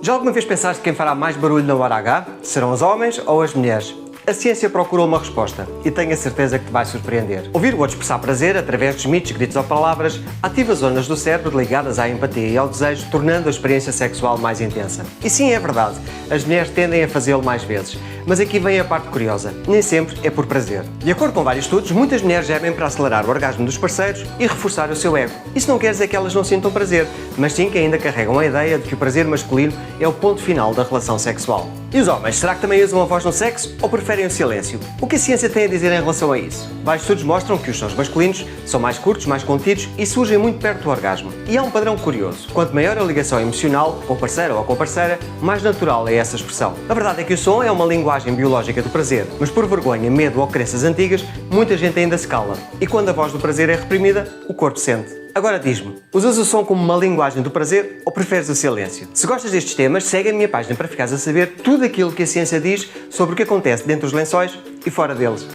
Já alguma vez pensaste quem fará mais barulho na hora H? Serão os homens ou as mulheres? A ciência procurou uma resposta e tenho a certeza que te vai surpreender. Ouvir o outro expressar prazer através de gemidos, gritos ou palavras ativa zonas do cérebro ligadas à empatia e ao desejo, tornando a experiência sexual mais intensa. E sim, é verdade, as mulheres tendem a fazê-lo mais vezes. Mas aqui vem a parte curiosa, nem sempre é por prazer. De acordo com vários estudos, muitas mulheres gemem para acelerar o orgasmo dos parceiros e reforçar o seu ego. Isso não quer dizer que elas não sintam prazer, mas sim que ainda carregam a ideia de que o prazer masculino é o ponto final da relação sexual. E os homens, será que também usam a voz no sexo ou preferem o silêncio? O que a ciência tem a dizer em relação a isso? Vários estudos mostram que os sons masculinos são mais curtos, mais contidos e surgem muito perto do orgasmo. E há um padrão curioso. Quanto maior a ligação emocional, com o parceiro ou com a parceira, mais natural é essa expressão. A verdade é que o som é uma linguagem biológica do prazer, mas por vergonha, medo ou crenças antigas, muita gente ainda se cala. E quando a voz do prazer é reprimida, o corpo sente. Agora diz-me, usas o som como uma linguagem do prazer ou preferes o silêncio? Se gostas destes temas, segue a minha página para ficares a saber tudo aquilo que a ciência diz sobre o que acontece dentro dos lençóis e fora deles.